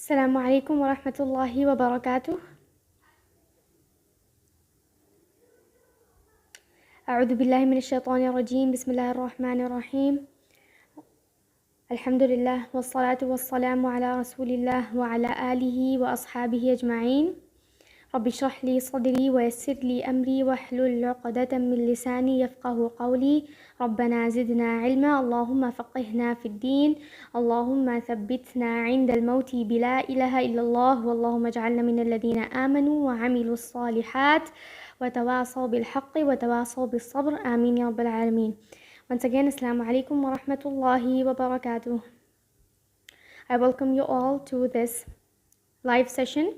السلام عليكم ورحمة الله وبركاته. أعوذ بالله من الشيطان الرجيم. بسم الله الرحمن الرحيم. الحمد لله والصلاة والسلام على رسول الله وعلى آله وأصحابه أجمعين. رب اشرح لي صدري ويسر لي أمري واحلل عقدة من لساني يفقه قولي. ربنا زدنا علما، اللهم فقهنا في الدين، اللهم ثبتنا عند الموت بلا إله إلا الله، واللهم اجعلنا من الذين آمنوا وعملوا الصالحات وتواصوا بالحق وتواصوا بالصبر. آمين يا رب العالمين. Once again, Assalamu alaikum wa rahmatullahi wa barakatuh. I welcome you all to this live session.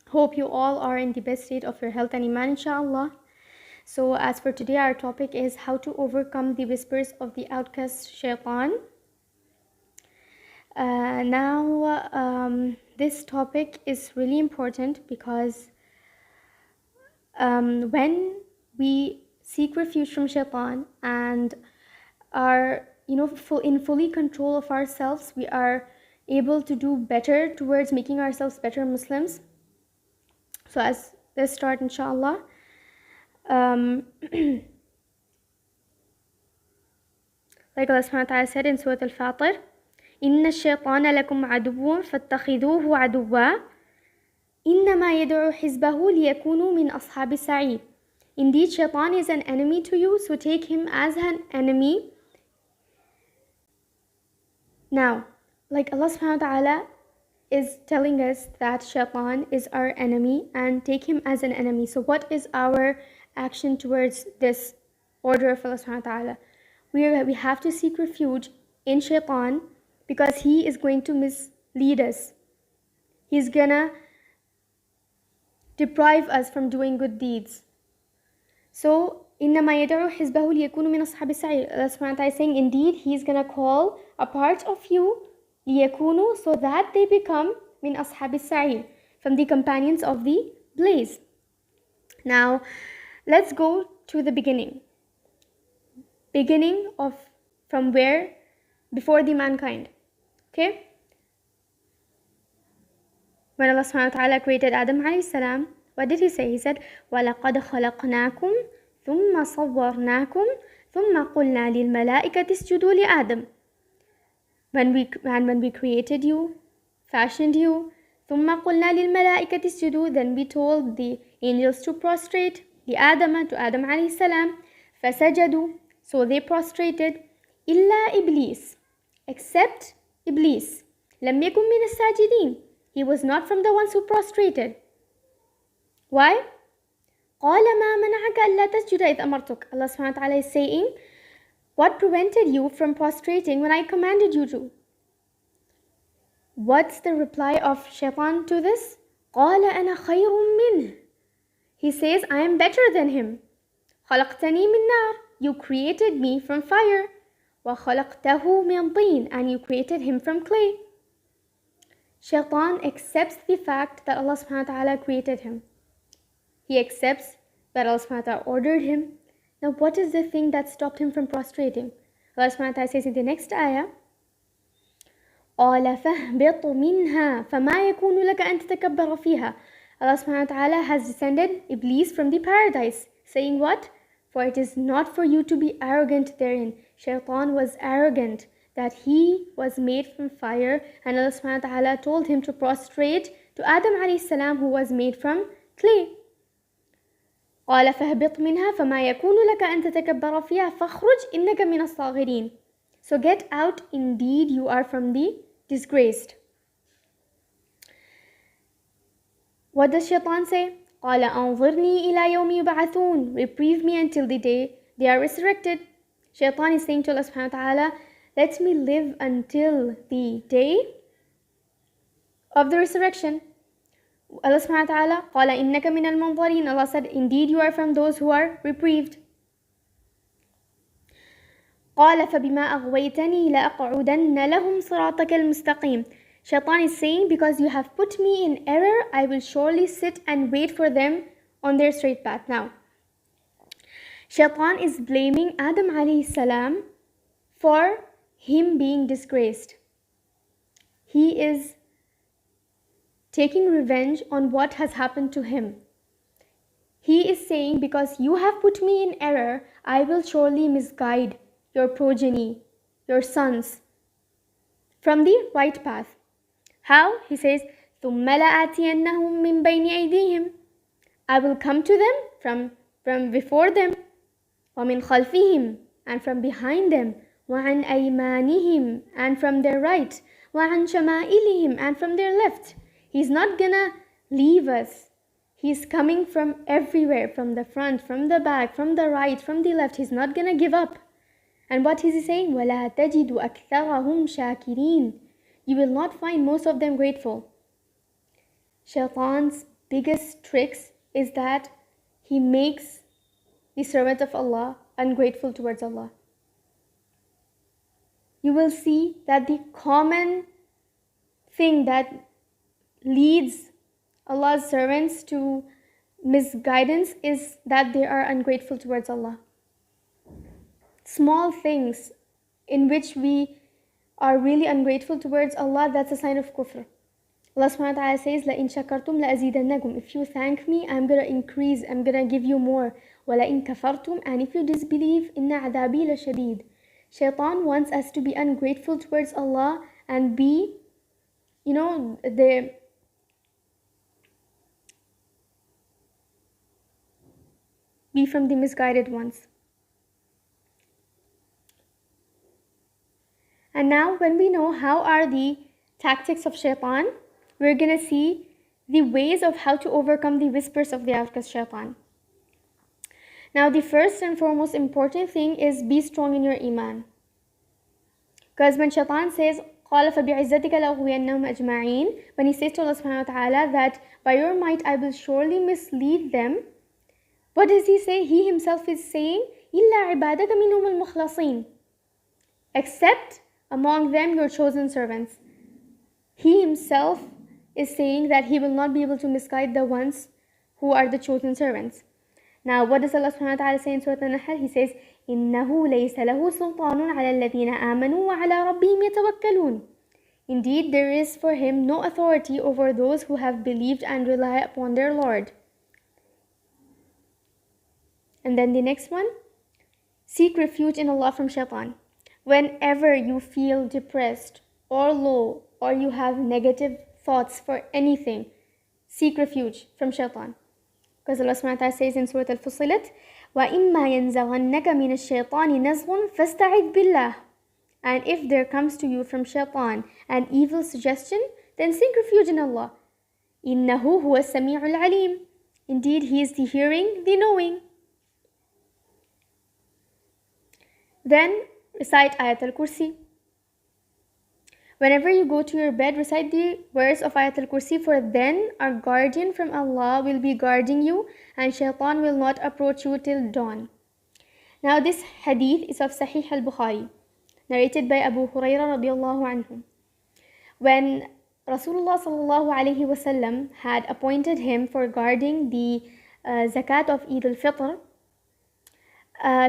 Hope you all are in the best state of your health and iman, inshallah. So as for today, our topic is how to overcome the whispers of the outcast Shaitan. This topic is really important because when we seek refuge from Shaitan and are in fully control of ourselves, we are able to do better towards making ourselves better Muslims. So let's start, inshallah. Like Allah subhanahu wa ta'ala said in Surah Al-Fatir, إِنَّ الشَّيْطَانَ لَكُمْ عَدُوٌّ فَاتَّخِذُوهُ عَدُوًّا إِنَّمَا يَدْعُو حِزْبَهُ لِيَكُونُوا مِنْ أَصْحَابِ السَّعِيرِ. Indeed, Shaitan is an enemy to you, so take him as an enemy. Now, like Allah subhanahu wa ta'ala is telling us that Shaitan is our enemy and take him as an enemy. So what is our action towards this order of Allah subhanahu wa ta'ala? We have to seek refuge in Shaitan because he is going to mislead us. He's gonna deprive us from doing good deeds. So إِنَّمَا يَدْعُو حِزْبَهُ لِيَكُونُوا مِنْ أَصْحَابِ السَّعِيرِ. Allah subhanahu wa ta'ala is saying, indeed, he's gonna call a part of you لِيَكُونُوا, so that they become min ashab al-sa'ir, from the companions of the blaze. Now, let's go to the beginning. Beginning of from where? Before the mankind. Okay? When Allah subhanahu wa ta'ala created Adam alayhi salam, what did he say? He said, وَلَقَدْ خَلَقْنَاكُمْ ثُمَّ صَوَّرْنَاكُمْ ثُمَّ قُلْنَا لِلْمَلَائِكَةِ اسْجُدُوا لِآدَمَ. When we created you, fashioned you, ثُمَّ قُلْنَا لِلْمَلَائِكَةِ اسْجُدُوا, then we told the angels to prostrate, to Adam alayhi salam, فَسَجَدُوا, so they prostrated, إِلَّا إِبْلِيسَ, except Iblis, لَمْ يَكُنْ مِنَ السَّاجِدِينَ, he was not from the ones who prostrated. Why? قَالَ مَا مَنَعَكَ أَلَّا تَسْجُدَ إِذْ أَمَرْتُكَ. Allah subhanahu wa ta'ala is saying, what prevented you from prostrating when I commanded you to? What's the reply of Shaitan to this? قَالَ أَنَا خَيْرٌ مِّنْهُ. He says, I am better than him. خَلَقْتَنِي مِنْ نَارٍ. You created me from fire. وَخَلَقْتَهُ مِنْ طِينٍ. And you created him from clay. Shaitan accepts the fact that Allah subhanahu wa ta'ala created him. He accepts that Allah subhanahu wa ta'ala ordered him. Now what is the thing that stopped him from prostrating? Allah subhanahu wa ta'ala says in the next ayah, قَالَ فَاهْبِطْ مِنْهَا فَمَا يَكُونُ لَكَ أَن تَتَكَبَّرَ فِيهَا. Allah subhanahu wa ta'ala has descended Iblis from the paradise, saying what? For it is not for you to be arrogant therein. Shaitan was arrogant that he was made from fire, and Allah subhanahu wa ta'ala told him to prostrate to Adam alayhi salam, who was made from clay. قال فاهبط منها فما يكون لك أن تتكبر فيها فاخرج إنك من الصاغرين. So get out, indeed you are from the disgraced. What does Shaitan say? قال أنظرني إلى يوم يبعثون. Reprieve me until the day they are resurrected. Shaitan is saying to Allah subhanahu wa ta'ala, let me live until the day of the resurrection. Allah subhanahu wa ta'ala, قَالَ إِنَّكَ مِنَ الْمُنظَرِينَ. Allah said, indeed you are from those who are reprieved. قَالَ فَبِمَا أَغْوَيْتَنِي لَأَقْعُدَنَّ لَهُمْ صِرَاطَكَ الْمُسْتَقِيمِ. Shaitan is saying, because you have put me in error, I will surely sit and wait for them on their straight path. Now, Shaitan is blaming Adam alayhi salam for him being disgraced. He is taking revenge on what has happened to him. He is saying, because you have put me in error, I will surely misguide your progeny, your sons, from the right path. How? He says, ثُمَّ لَآتِيَنَّهُم مِّن بَيْنِ أَيْدِيهِمْ. I will come to them from before them, وَمِنْ خَلْفِهِمْ, and from behind them, وَعَنْ أَيْمَانِهِمْ, and from their right, وَعَنْ شَمَائِلِهِمْ, and from their left. He's not gonna leave us. He's coming from everywhere, from the front, from the back, from the right, from the left. He's not gonna give up. And what is he saying? وَلَا تَجِدُ أَكْثَرَهُمْ شَاكِرِينَ. You will not find most of them grateful. Shaitan's biggest tricks is that he makes the servant of Allah ungrateful towards Allah. You will see that the common thing that leads Allah's servants to misguidance is that they are ungrateful towards Allah. Small things in which we are really ungrateful towards Allah, that's a sign of kufr. Allah subhanahu wa ta'ala says, لَإِن شَكَرْتُمْ لَأَزِيدَنَّكُمْ. If you thank me, I'm going to increase, I'm going to give you more. وَلَإِن كَفَرْتُمْ. And if you disbelieve, إِنَّ عَذَابِي لَشَدِيدٌ. Shaitan wants us to be ungrateful towards Allah and be, be from the misguided ones. And now when we know how are the tactics of Shaitan, we're going to see the ways of how to overcome the whispers of the outcast Shaitan. Now the first and foremost important thing is be strong in your iman. Because when Shaitan says, قَالَ فَبِعِزَّتِكَ لَأُغْوِيَنَّهُمْ أَجْمَعِينَ, when he says to Allah subhanahu wa ta'ala that by your might I will surely mislead them, what does he say? He himself is saying, إِلَّا عِبَادَكَ مِنْهُمُ الْمُخْلَصِينَ. Except among them your chosen servants. He himself is saying that he will not be able to misguide the ones who are the chosen servants. Now what does Allah subhanahu wa ta'ala say in Surah An-Nahl? He says, إِنَّهُ لَيْسَ لَهُ سُلْطَانٌ عَلَى الَّذِينَ آمَنُوا وَعَلَى رَبِّهِمْ يَتَوَكَّلُونَ. Indeed, there is for him no authority over those who have believed and rely upon their Lord. And then the next one, seek refuge in Allah from Shaitan. Whenever you feel depressed or low or you have negative thoughts for anything, seek refuge from Shaitan. Because Allah subhanahu wa ta'ala says in Surah Al-Fussilat, وَإِمَّا يَنْزَغَنَّكَ مِنَ الشَّيْطَانِ نَزْغٌ فَاسْتَعِذْ بِاللَّهِ. And if there comes to you from Shaitan an evil suggestion, then seek refuge in Allah. إِنَّهُ هُوَ السَّمِيعُ الْعَلِيمُ. Indeed, He is the hearing, the knowing. Then recite Ayat al-Kursi. Whenever you go to your bed, recite the verse of Ayat al-Kursi, for then our guardian from Allah will be guarding you and Shaitan will not approach you till dawn. Now this hadith is of Sahih al-Bukhari, narrated by Abu Hurairah radiallahu anhu. When Rasulullah sallallahu alayhi wasallam had appointed him for guarding the zakat of Eid al-Fitr,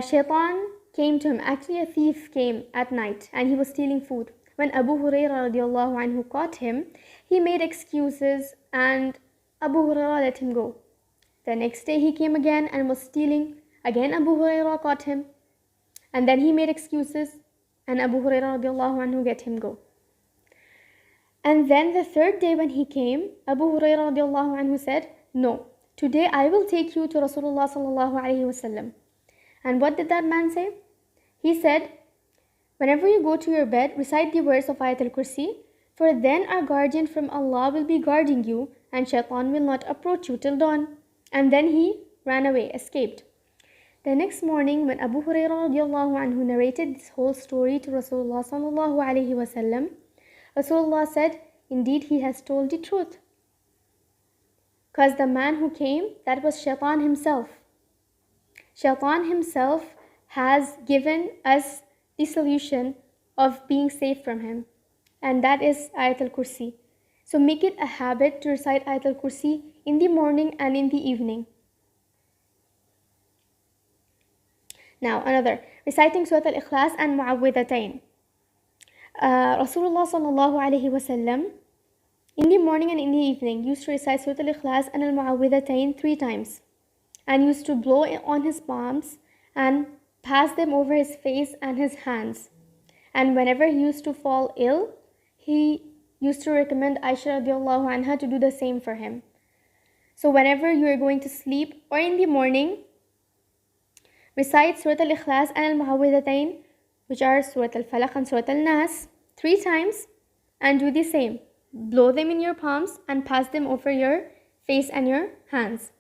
Shaitan came to him. Actually, a thief came at night and he was stealing food. When Abu Hurairah radiallahu anhu caught him, he made excuses and Abu Hurairah let him go. The next day he came again and was stealing. Again Abu Hurairah caught him. And then he made excuses and Abu Hurairah radiallahu anhu let him go. And then the third day when he came, Abu Hurairah radiallahu anhu said, no, today I will take you to Rasulullah sallallahu alayhi wasallam. And what did that man say? He said, whenever you go to your bed, recite the verse of Ayat al-Kursi, for then our guardian from Allah will be guarding you and Shaitan will not approach you till dawn. And then he ran away, escaped. The next morning, when Abu Hurairah radiallahu anhu narrated this whole story to Rasulullah sallallahu alayhi wasallam, Rasulullah said, indeed he has told the truth. Because the man who came, that was Shaitan himself. Shaitan himself has given us the solution of being safe from him, and that is Ayat al-Kursi. So make it a habit to recite Ayat al-Kursi in the morning and in the evening. Now another, reciting Surah Al-Ikhlas and Mu'awwidhatayn. Rasulullah sallallahu alayhi wasallam In the morning and in the evening, used to recite Surah Al-Ikhlas and Al-Mu'awwidhatayn 3 times, and used to blow on his palms and pass them over his face and his hands. And whenever he used to fall ill, he used to recommend Aisha radiallahu anha to do the same for him. So whenever you are going to sleep or in the morning, recite Surah Al-Ikhlas and Al-Mu'awwidhatayn, which are Surah Al-Falaq and Surah Al-Nas, 3 times, and do the same. Blow them in your palms and pass them over your face and your hands.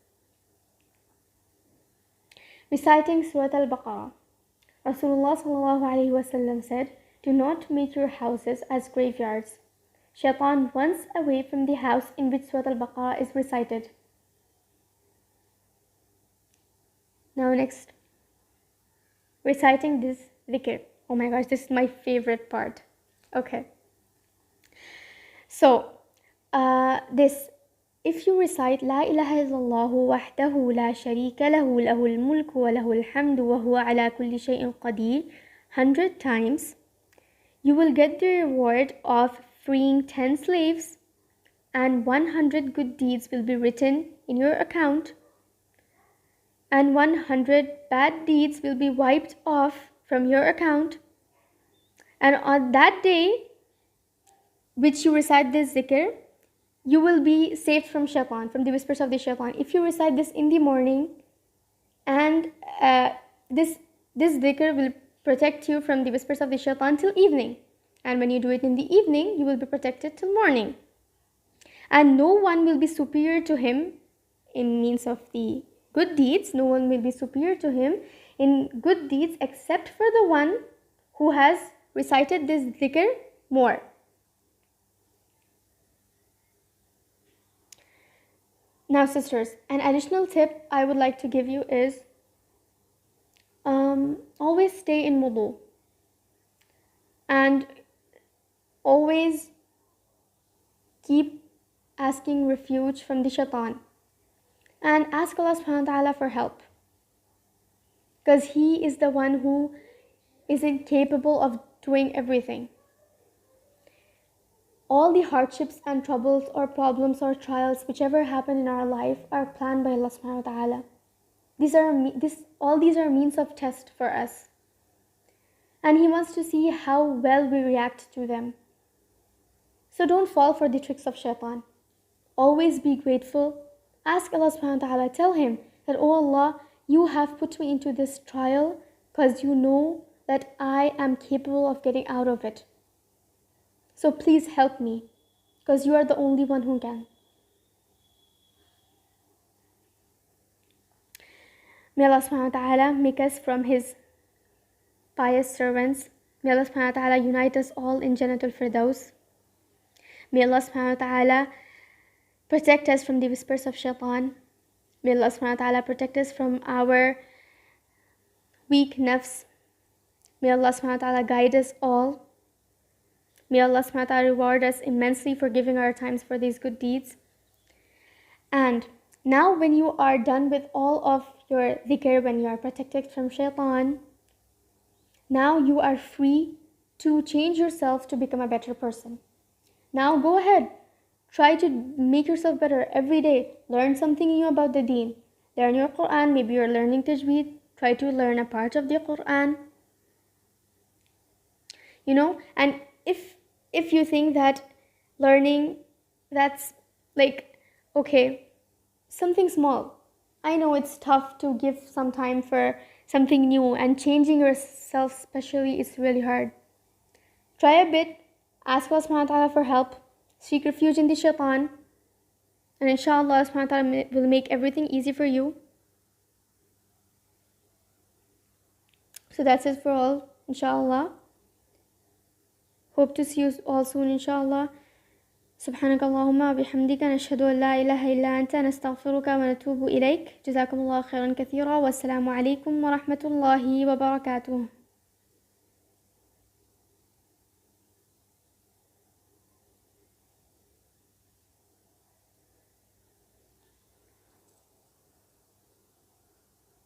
Reciting Surah Al-Baqarah. Rasulullah sallallahu alaihi wasallam said, "Do not make your houses as graveyards." Shaitan runs away from the house in which Surah Al-Baqarah is recited. Now next, reciting this dhikr. Oh my gosh, this is my favorite part. Okay. So, if you recite La ilaha illallah wahdahu la sharika lahu lahul mulku wa lahul hamdu wa huwa ala kulli shay'in qadir 100 times, you will get the reward of freeing 10 slaves, and 100 good deeds will be written in your account, and 100 bad deeds will be wiped off from your account. And on that day which you recite this zikr, you will be saved from Shaitan, from the whispers of the Shaitan. If you recite this in the morning, and this zikr will protect you from the whispers of the Shaitan till evening. And when you do it in the evening, you will be protected till morning. And no one will be superior to him in means of the good deeds. No one will be superior to him in good deeds except for the one who has recited this dhikr more. Now sisters, an additional tip I would like to give you is always stay in wudu, and always keep asking refuge from the Shaitan, and ask Allah subhanahu wa ta'ala for help, because He is the one who is incapable of doing everything. All the hardships and troubles or problems or trials whichever happen in our life are planned by Allah subhanahu wa ta'ala. All these are means of test for us, and He wants to see how well we react to them. So don't fall for the tricks of Shaitan. Always be grateful. Ask Allah subhanahu wa ta'ala, tell Him that, "Oh Allah, you have put me into this trial because you know that I am capable of getting out of it. So please help me, because you are the only one who can." May Allah subhanahu wa ta'ala make us from His pious servants. May Allah subhanahu wa ta'ala unite us all in Jannatul Firdaus. May Allah subhanahu wa ta'ala protect us from the whispers of Shaitan. May Allah subhanahu wa ta'ala protect us from our weak nafs. May Allah subhanahu wa ta'ala guide us all. May Allah subhanahu wa ta'ala reward us immensely for giving our times for these good deeds. And now when you are done with all of your dhikr, when you are protected from Shaitan, now you are free to change yourself to become a better person. Now go ahead. Try to make yourself better every day. Learn something new about the deen. Learn your Quran. Maybe you're learning tajweed. Try to learn a part of the Quran. And if you think that learning, that's like, okay, something small. I know it's tough to give some time for something new, and changing yourself especially is really hard. Try a bit. Ask Allah subhanahu wa ta'ala for help. Seek refuge in the Shaitan. And inshallah, Allah subhanahu wa ta'ala will make everything easy for you. So that's it for all, inshallah. Hope to see you all soon, inshallah. سبحانك اللهم وبحمدك نشهد أن لا إله إلا أنت نستغفرك ونتوب إليك. جزاكم الله خيرا كثيرا، والسلام عليكم ورحمة الله وبركاته.